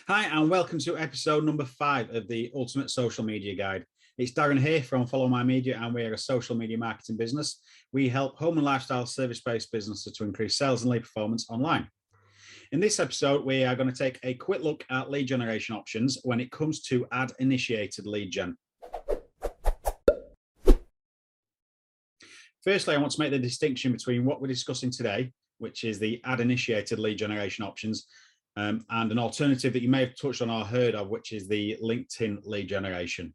Hi, and welcome to episode number 5 of the Ultimate Social Media Guide. It's Darren here from Follow My Media, and we are a social media marketing business. We help home and lifestyle service-based businesses to increase sales and lead performance online. In this episode, we are going to take a quick look at lead generation options when it comes to ad-initiated lead gen. Firstly, I want to make the distinction between what we're discussing today, which is the ad-initiated lead generation options, and an alternative that you may have touched on or heard of, which is the LinkedIn lead generation.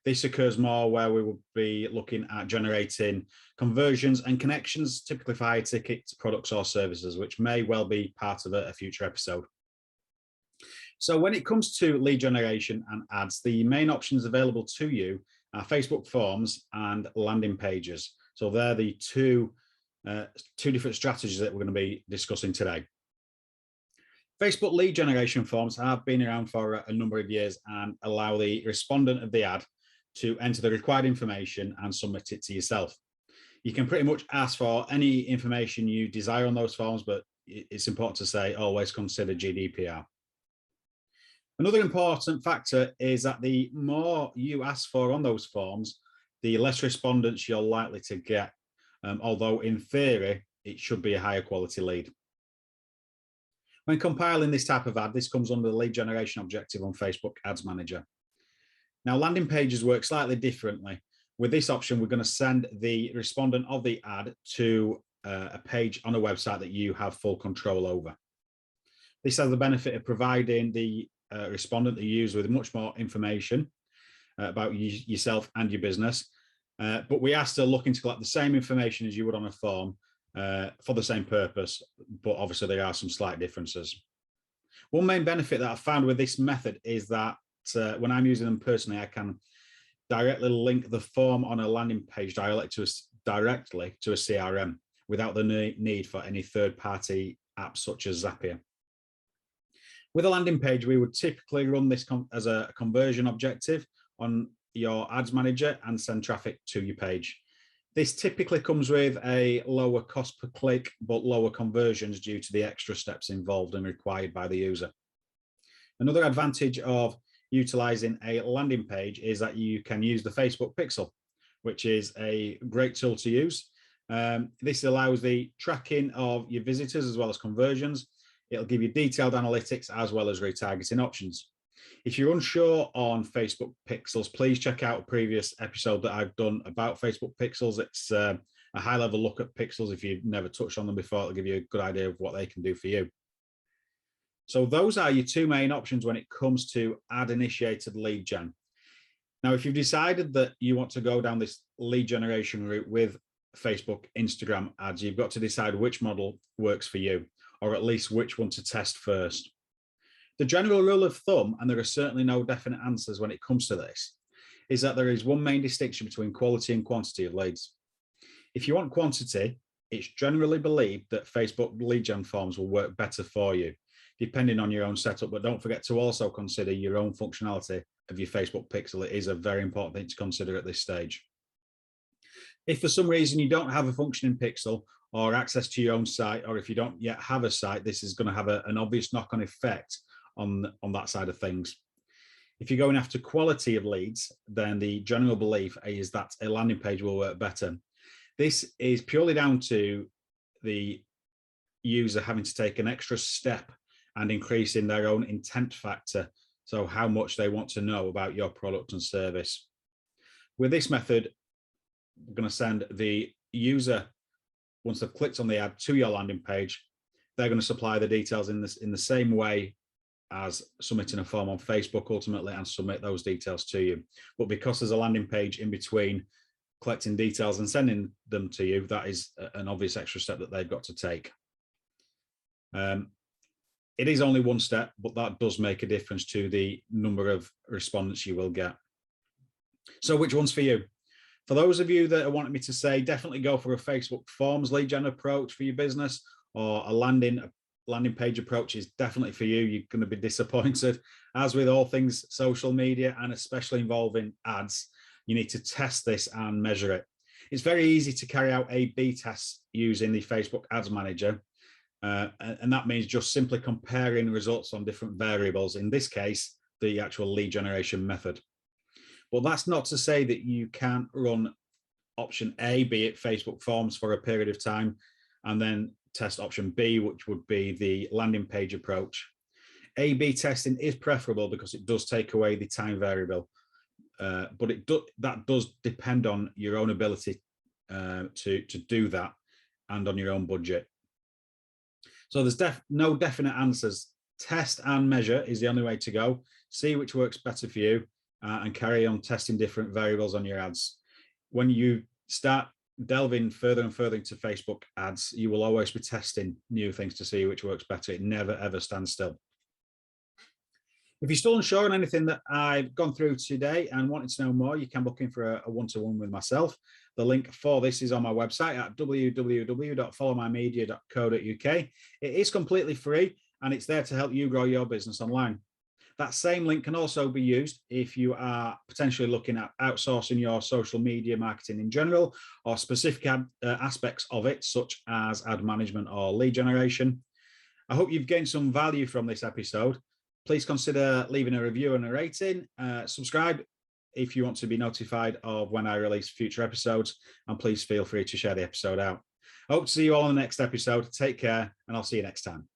This occurs more where we will be looking at generating conversions and connections, typically for high ticket products or services, which may well be part of a future episode. So when it comes to lead generation and ads, the main options available to you are Facebook forms and landing pages. So they're the two different strategies that we're going to be discussing today. Facebook lead generation forms have been around for a number of years and allow the respondent of the ad to enter the required information and submit it to yourself. You can pretty much ask for any information you desire on those forms, but it's important to say always consider GDPR. Another important factor is that the more you ask for on those forms, the less respondents you're likely to get, although in theory, it should be a higher quality lead. When compiling this type of ad, this comes under the lead generation objective on Facebook Ads Manager. Now, landing pages work slightly differently. With this option, we're going to send the respondent of the ad to a page on a website that you have full control over. This has the benefit of providing the respondent the user with much more information about yourself and your business, but we are still looking to collect the same information as you would on a form for the same purpose, but obviously there are some slight differences. One main benefit that I've found with this method is that when I'm using them personally, I can directly link the form on a landing page directly to a CRM without the need for any third-party apps such as Zapier. With a landing page, we would typically run this as a conversion objective on your ads manager and send traffic to your page. This typically comes with a lower cost per click, but lower conversions due to the extra steps involved and required by the user. Another advantage of utilizing a landing page is that you can use the Facebook Pixel, which is a great tool to use. This allows the tracking of your visitors as well as conversions. It'll give you detailed analytics as well as retargeting options. If you're unsure on Facebook Pixels, please check out a previous episode that I've done about Facebook Pixels. It's a high-level look at pixels. If you've never touched on them before, it'll give you a good idea of what they can do for you. So those are your two main options when it comes to ad-initiated lead gen. Now, if you've decided that you want to go down this lead generation route with Facebook, Instagram ads, you've got to decide which model works for you, or at least which one to test first. The general rule of thumb, and there are certainly no definite answers when it comes to this, is that there is one main distinction between quality and quantity of leads. If you want quantity, it's generally believed that Facebook lead gen forms will work better for you, depending on your own setup, but don't forget to also consider your own functionality of your Facebook Pixel. It is a very important thing to consider at this stage. If for some reason you don't have a functioning Pixel or access to your own site, or if you don't yet have a site, this is going to have an obvious knock-on effect on that side of things. If you're going after quality of leads, then the general belief is that a landing page will work better. This is purely down to the user having to take an extra step and increasing their own intent factor, so how much they want to know about your product and service. With this method, we're going to send the user, once they've clicked on the ad, to your landing page. They're going to supply the details in the same way as submitting a form on Facebook ultimately, and submit those details to you. But because there's a landing page in between collecting details and sending them to you, that is an obvious extra step that they've got to take. It is only one step, but that does make a difference to the number of respondents you will get. So which one's for you? For those of you that are wanting me to say, definitely go for a Facebook forms lead gen approach for your business, or a landing page approach is definitely for you. You're going to be disappointed. As with all things social media, and especially involving ads, you need to test this and measure it. It's very easy to carry out A/B tests using the Facebook Ads Manager. And that means just simply comparing results on different variables, in this case, the actual lead generation method. But that's not to say that you can't run option A, be it Facebook forms, for a period of time, and then test option B, which would be the landing page approach. A/B testing is preferable because it does take away the time variable, but that does depend on your own ability to do that and on your own budget. So there's no definite answers. Test and measure is the only way to go. See which works better for you, and carry on testing different variables on your ads. When you start delving further and further into Facebook ads, you will always be testing new things to see which works better. It never, ever stands still. If you're still unsure on anything that I've gone through today and wanting to know more, you can book in for a one-to-one with myself. The link for this is on my website at www.followmymedia.co.uk. It is completely free, and it's there to help you grow your business online. That same link can also be used if you are potentially looking at outsourcing your social media marketing in general, or specific aspects of it, such as ad management or lead generation. I hope you've gained some value from this episode. Please consider leaving a review and a rating. Subscribe if you want to be notified of when I release future episodes, and please feel free to share the episode out. I hope to see you all in the next episode. Take care, and I'll see you next time.